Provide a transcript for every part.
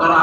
qara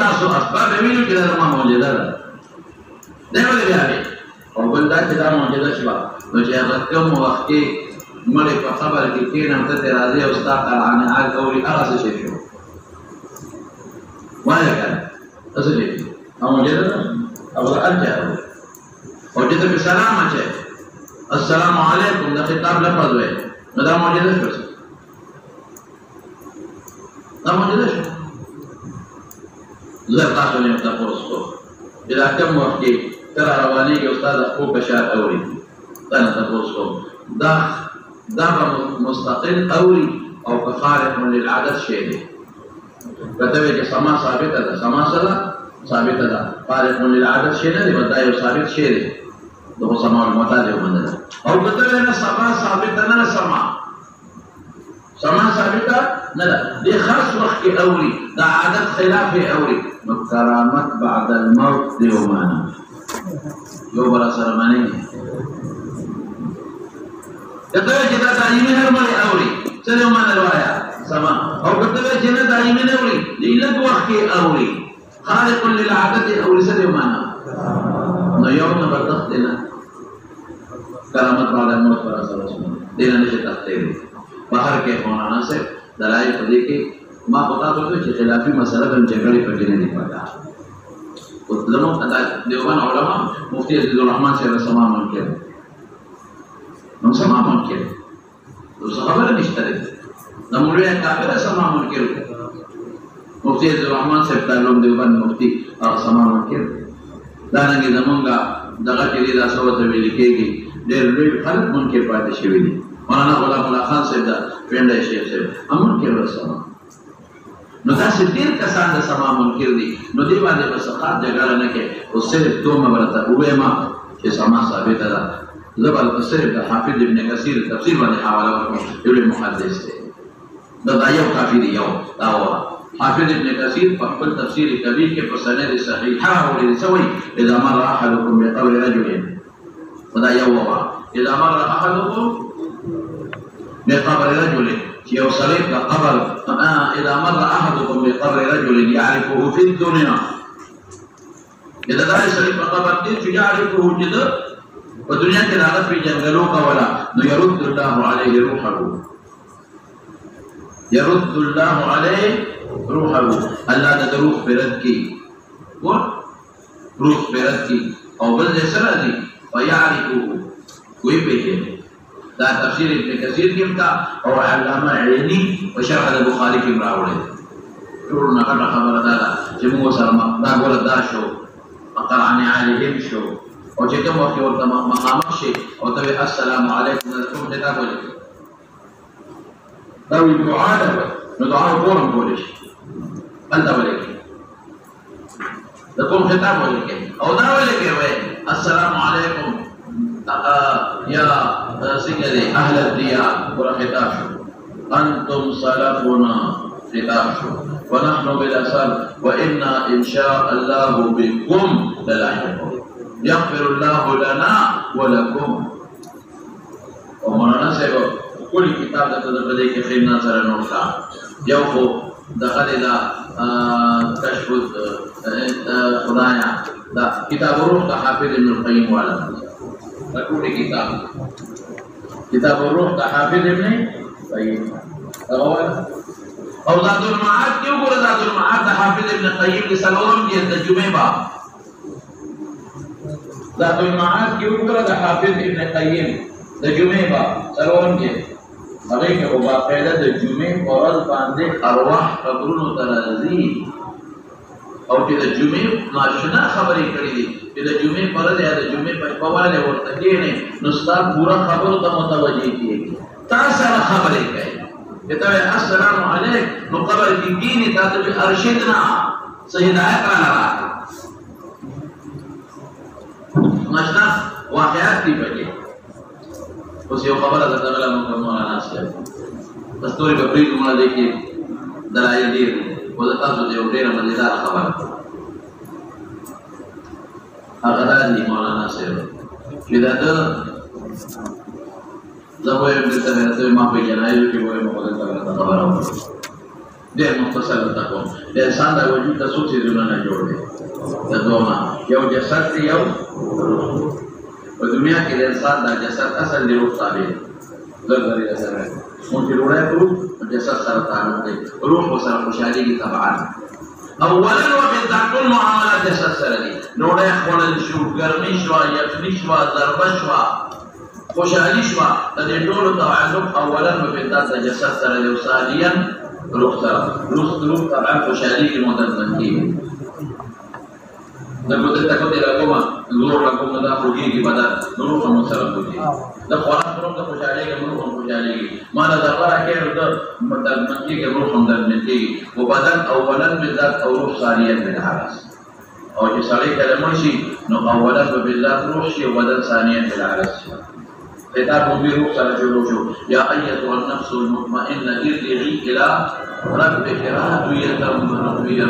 تاسو اسباب value چې دا معجزه ده دا ولې بیا دی او بل دا چې دا معجزه شوه نو چې هغه کوم وخت کې مړی په خبر کې کېنم ته راځي او ستا قرآن حال کوي هغه څه شي شو وایه کنه څه شي او معجزه ده او ارجع او چې ته سلام اچي السلام علیکم دا خطاب لفظ وي نو دا معجزه شو دا معجزه شو زه تاسو نه تاسو چې دا کوم وخت کې تر رواني کې استاد خو بشار اوري دا نه تاسو دا مستقل اوري او خارق للعادت شی دی کته چې سما ثابت ده سما سره ثابت ده خارق للعادت شی نه دی ودا یو ثابت شی دی دغه سما المعتاد ومنه او کته نه سما ثابت نه سما ثابت نه ده دي خاص وخت کې اوري دا عادت خلاف اوري نو کرامت بعد الموت دی ومانه یو بل سره معنی کته چې دا دایمي هرمنه اوري څه ومانه روایا سما او کته چې نه دایمي نه اوري لږ وخت کې اوري خارق للعادت اوري څه ومانه نو یو نه بدخت نه کرامت بعد الموت پر اثر وسمه دینه نشي تختې بهر کې مولانا سے دلائل پدې کې ما پتا ته چې خلافي مسله د جګړې په کې نه دی پتا او دغه دیوبند علماء مفتی عزیز الرحمن سے سما منکر نو سما منکر نو خبره نشته ده نو مولوی کافر سما منکر مفتی عزیز الرحمن سے تعلق دیوبند مفتی او سما منکر دا نه زمونږه دغه کې دا سوته ویل کېږي ډېر لوی خلک منکر پاتې شوی دي مولانا غلام الله خان صاحب دا پیندای شیخ صاحب امون کې ورسره نو دا ډېر کسان د سما منکر دي نو دی باندې په سخات جګړه نه کې او صرف دوه مرته وې ما چې سما ثابت ده زبر صرف د حافظ ابن کثیر تفسیر باندې حواله ورکړم یو محدث دی دا you coffee the you the حافظ ابن کثیر په خپل تفسیر کبیر کې په سند صحیحه ورې سوی اذا مر احدكم بقبر رجل ودا یو اذا مر احدكم بقبر رجل يوصلك قبر إذا مر أحدكم بقبر رجل يعرفه في الدنيا إذا دار شريف قبر دين يعرفه جدا والدنيا كذا في جنگلوك ولا يرد الله عليه روحه يرد الله عليه روحه الله تدروح بردكي روح بردكي أو بلد سردي ويعرفه ويبهه دا تفسیر ابن کثیر کې تا او علامه عینی او شرح البخاری کې راوړل ټول نه خبره ده چې موږ سره دا ګور دا شو قرآن علیهم شو او چې کوم وخت ورته مقام شي او ته السلام علیکم کوم خطاب ولیکي دا وی دعا ده نو دعا کوم کولای شي انت ولیکي دا کوم خطاب ولیکي او دا ولیکي وای السلام علیکم يا سيدي أهل الديار ورخطاش أنتم سلفنا خطاش ونحن بالأسر وإنا إن شاء الله بكم للاحقون يغفر الله لنا ولكم ومولانا صاحب كل كتاب تدخل کے خیمنا سر نوشتا يوخو دخل إلى كشف خدايا دا كتاب الروح دا حافظ ابن القيم والا تقول كتاب الروح حافظ ابن قيم او زاد المعاد کیوں بولا زاد المعاد حافظ ابن قيم لسلورم کی ترجمه باب زاد المعاد کیوں بولا حافظ ابن قيم ترجمه باب سلورم کی هغه کې او باقاعده د جمعې پرځ باندې ارواح قبرونو ترازی او چې د جمعې ناشنا خبرې کړې دي چې د جمعې پرځ یا د جمعې په پواله ورته کېنه نو ستاسو پورا خبرو ته متوجي کیږي تاسو سره خبرې کوي ته السلام علیکم نو قبر کې کېنه تاسو به ارشدنا صحیح هدایت را راځي ناشنا واقعات دي پکې اوس یو خبره ده دا مولانا صاحب دستوري په پریږدو مړه دی کې دلایل دي او دا تاسو ته یو ډېره مزیدار خبره هغه دا دی مولانا صاحب چې دا زه وایم چې ته ما په جنایو کې وایم په دې خبره ډېر مختصر تکوم د انسان د وجود د څو څیزونه نه جوړ دی د دوه یو جسد دی یو په دنیا کې د انسان د جسد اصل دی روح تابع زرګري سره مونږ وروړای کړو جسد سره تعلق دی روح سره خوشحالي طبعا اولا وبالذات كل معاملات جسد سره دي وروړای خوړل شو ګرمي شو یخني شو ضربه شو خوشحالي شو د دې ټولو تعلق اولا وبالذات جسد سره دی ثانيا روح سره روح طبعا خوشحالي کې مدرن کیږي د کوته تکو دی راغوما نور راغوما دا خوږي کې بدل نور هم سره خوږي د خوراک پروت د خوشحالي کې نور هم خوشحالي ما دا ضرر کې د مدرن کې روح هم درن کیږي او بدن اولا بالذات او روح ثانيا بالعرض او چې سړی کلمه شي نو اولا بالذات روح شي او بدن ثانيا بالعرض خطاب به روح سره شروع شو یا ایتها النفس المطمئنه ارجعي الى ربك راضيه مرضيه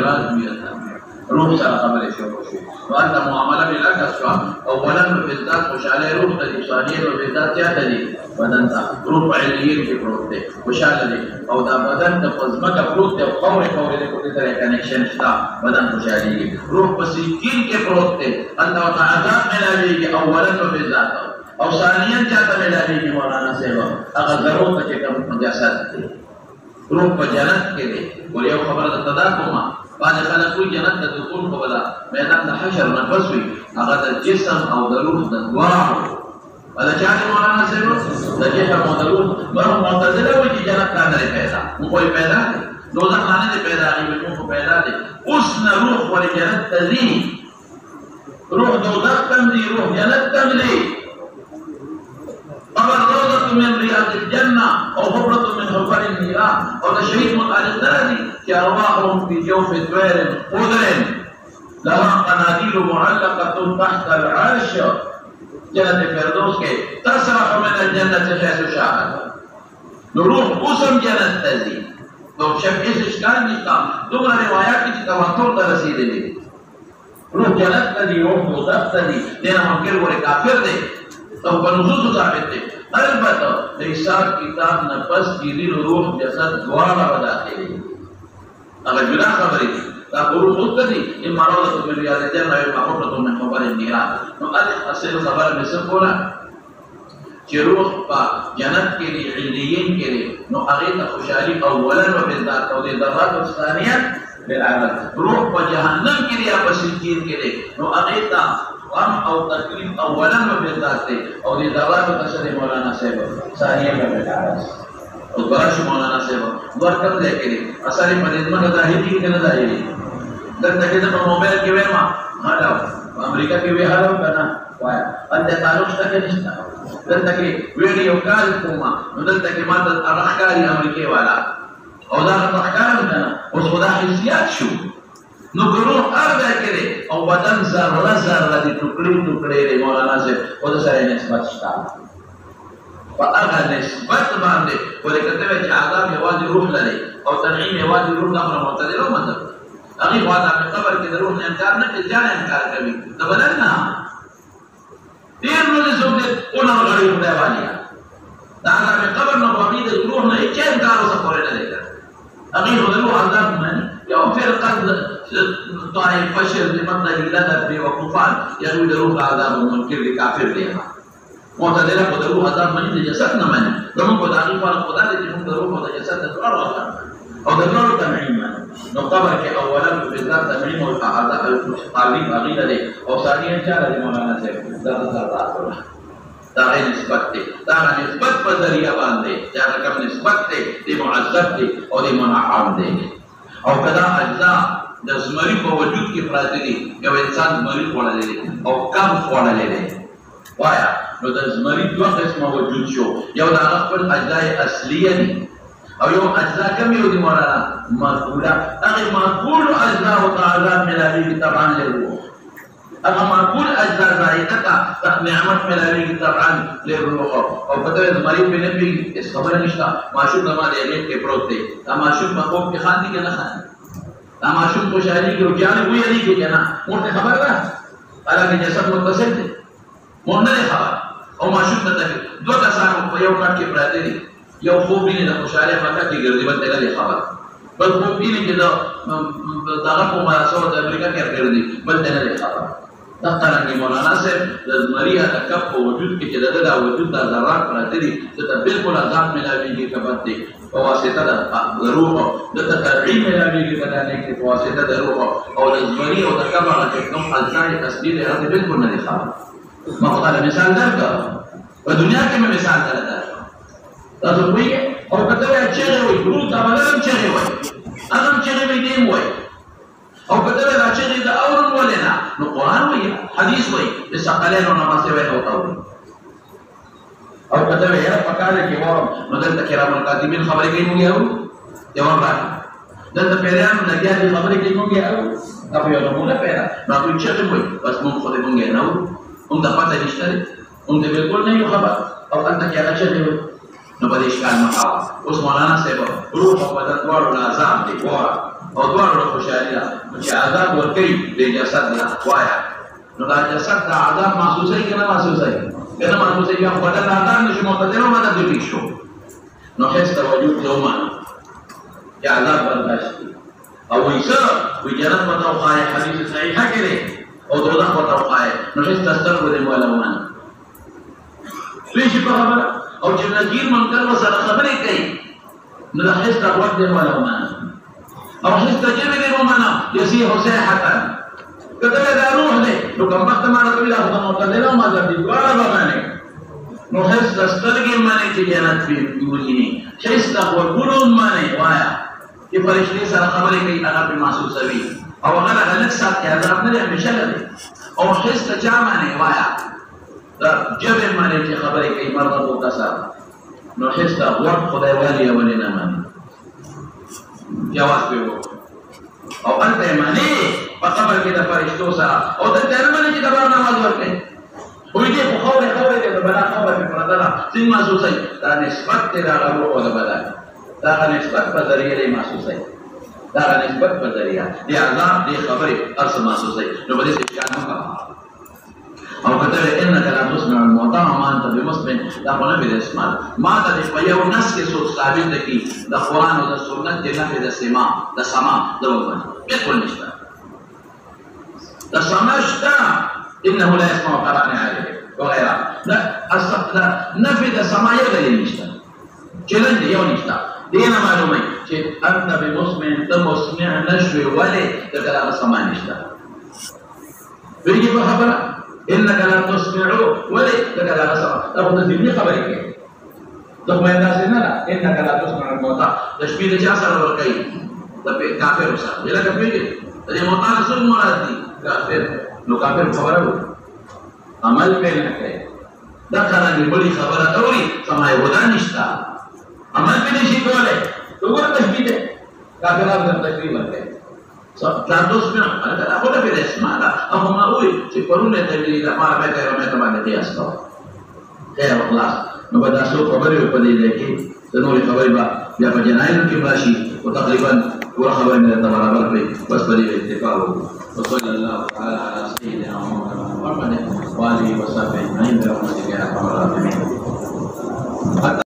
روح سره خبرې شروع شي وانت معامله بالعكس شو اولا بالذات خوشاله روح ته ثانيا بالذات چاته دي بدن ته روح علیین کې پروت دی خوشاله دی او دا بدن د پزماکه پروت دی او خوري د کوټه سره کنیکشن شته بدن خوشاله دی روح په سکین کې پروت دی الله تعالی ملاویږي اولا بالذات او ثانيا چاته ملاویږي مولانا صاحب هغه ضرورت چې کوم جسد دی روح په جنت کې دی ور یو خبره د تداکما بعد خلک کوئی جنت د دخول په ولا میدان د حشر نه پسوي هغه د جسم او د روح د دواړو ولا چا مولانا صاحب د جسم او د روح مرو معتزله وي چې جنت نه پیدا کوئی پیدا دوزخ نه پیدا ایوب کو پیدا دي اوس نه روح ور جنت تزي روح دوزخ تم دي روح جنت تم دي قبر روضة من رياض الجنة أو حفرة من حفر النيران أو تشهيد متعلق ذلك كأرواحهم في جوف طير خضر لها قناديل معلقة تحت العرش جنة الفردوس كي تسرح من الجنة حيث شاءت نروح قسم جنة تزي تو شبه اشكال نشتا دوغرا روايات کی تواتر ترسید لی روح جنت تزي روح دوزخ تزي دینا منکر ور کافر دے تو بنصوص ثابت ہے البتہ حساب کتاب نفس کی روح جسد دواړه بداخلي اگر جدا خبرې دا روح مستدي اما روضه من رياض الجنه او حفره من حفر النيران نو اصل خبر به څه کوله چې روح په جنت کې دی علیین کې دی نو هغه ته خوشحالي اولا و بالذات او د ذرات ثانیا بالعمل روح په جهنم کې دی او په سجین کې دی نو هغه ته غم او تکلیف اولا و بالذات دی او د ذرات تشری مولانا صاحب ثانیا بالعمل او براش مولانا صاحب ورکم دی کې اصل په دې باندې ظاهري کې نه ظاهري دلته کې په موبایل کې وایم هاو امریکا کې وی هاو کنه وایا ان د تعلق څخه نشته دلته کې ویډیو کال کومه نو دلته کې ماته اخکاری امریکای والا او دا اخکار نه اوس خدا حیثیت شو نو ګورو ارده کړي او بدن ذره ذره دي ټوکړي مولانا صاحب او د سره نسبت شته فاغه نسبت باندې ولکه چې عذاب یوازې روح لري او تنعیم یوازې روح نه معتدله مطلب هغه وعده په قبر کې د روح نه انکار نه کوي ځان انکار کوي د بدن نه ډیر نو څه دې اونر غړي خدای والی دا هغه قبر نو په دې روح نه هیڅ انکار وسه کولای نه دی هغه روح عذاب نه یو فرقه طائفه شر لمن لله بوقوفان یعنی د روح عذاب منکر کافر دی معتدله په روح عذاب باندې جسد نه مانی زموږ په دغه په خدای دې موږ د روح او د جسد د ټول او د نور تنعیم نو قبر کې اولا بالذات تنعیم او عذاب تعلیم غیره دی او ثانیا چاره دی مولانا صاحب دا دا نسبت دی دا نسبت په ذریعہ باندې دا کوم نسبت دی د معذب دی او د منعم دی او کدا اجزا د زمری په وجود کې پراته دي یو انسان زمری خوړلې دي او کم خوړلې دي وایا نو د زمری دوه قسمه وجود شو یو د خپل اجزا اصليه دي او یو اجزا کم یو دي مولانا مقوله هغه مقول اجزا او تعالی ملاوی طبعا له اما مقول اجزا ذائقه نعمت ملاوی طبعا له او پته زمری په نبی اس خبره نشته معشوق ما دې کې پروت دی دا معشوق په خوب کې خاندي کې نه خاندي دا معشوق خوشالي کې روجانه وی علي کې نه مونږ خبر ده علاوه جسد متصل دي مونږ نه خبر او معشوق ته دوه کسانو په یو کټ کې پراته دي یو خوب نه د خوشاله مکه کې ګرځي بل ته خبر بل خو دې کې دغه په مراسمو د امریکا کې کړی دي بل ته نه خبر دا څنګه مولانا صاحب د مریا د کپ په وجود کې چې د وجود د ذرات پراته دي ته بالکل آزاد ملاويږي کبد دي په واسطه د روح د تطبیع ملاويږي بدانه کې په واسطه د روح او د مریا او د کپ هغه کوم اجزاء تصویر هغه بالکل نه خبر ما خدای مثال درکړ په دنیا کې مې مثال درکړ تاسو وایي او کته چې وایي ګورو دا بلم چې وایي اغم چې وایي وایي او کته راځي د اورن ولنا نو قران وایي حدیث وایي د ثقلین او نماز وایي او کته یې پکاله کې وره نو دلته کرام الکاتبین خبرې کوي موږ یو جواب راځي دلته پیران لګیا دي خبرې کوي موږ یو دا په یو نمونه پیرا نو په چې وایي بس موږ خو دې موږ نه هم د پته نشته هم دې بالکل نه یو خبر او انت کې راځي نو په دې ښکار مخه اوس مولانا صاحب روح او بدن دواړو لازم دي ګوره او دواړو خوشالي ده چې عذاب ورکړي د جسد نه وایا نو دا جسد د عذاب محسوسي کنه محسوسي کنه محسوسي یا بدن عذاب نشي معتدل ما ده دي شو نو هیڅ توجه یوما یا عذاب برداشت او ویسا وی جنت وتو قای حدیث صحیحه کړي او دوزخ وتو قای نو هیڅ تستر ودی مولا ومن ليش خبره او چې نذیر منکر وسره خبرې کوي نو دا هیڅ تقوت دی مولا ومن او حس تجربه دې ومنه يسيح ساحه کله دا روح دې نو کوم وخت ما رسول الله صلی الله علیه وسلم ما دې دواړه باندې نو حس دسترګې باندې چې جنت په ویني حس دا ورګورو باندې وایا چې فرشتي سره خبرې کوي هغه په محسوسه وي او هغه غلط سات عذاب نه همیشه لري او حس ته چا باندې وایا دا جبه باندې چې خبرې کوي مرغه او کسر نو حس دا ور خدای والی ولنا باندې جواز پیو او انت معنی په قبر کې د فرشتو سره او د تر باندې چې د بار نماز ورکړي وې دې په خوره د بلا خبره په پردلا څنګه محسوسه دا نسبت ته راغلو او د بدن دا نسبت په ذریعہ له محسوسه دا نسبت په ذریعہ دی عذاب دی خبره ارس محسوسه نو بده څه کار نه او کته انک لا تسمع الموتى ما انت بمسمع دا په نبی اسمان ما ته په یو نس کې څو ثابت دي د قران او د سنت د نه د سما د سما د وګړي بالکل نشته د سما شته انه لا يسمع قران عليه وغيره لا اصلا نفي د سما یو دلیل نشته چلن دی یو نشته دینه معلومه چې انت بمسمع ته مسمع نشوي ولې د کلام سما نشته ویږي په خبره انك لا تسمعوا ولي لك لا تسمع تاخذ ذهني خبرك ثم الناس انك لا تسمع الموتى تشبيه جاسر ورقي tapi kafir usah bila kafir jadi Moti رسول مراد دي kafir نو kafir خبره عمل په نه کوي دا کارانه بلی خبره اوري سمای ودا نشتا عمل په نشي کوله وګور تشبيه ده کافرانو ته تشبيه ورکړي لا تسمع هذا أقول في الاسماء لا هم أقول تقولون تجري لا ما بيت يوم يتبع قياس طبعا خير خلاص نبدأ سوق خبري وبدي ذكي تنوري خبري بقى يا فجناين كباشي وتقريبا هو خبر من التبع بربي بس بدي اتفاقه وصلى الله تعالى على سيدنا محمد وآله وصحبه أجمعين برحمتك يا أرحم الراحمين.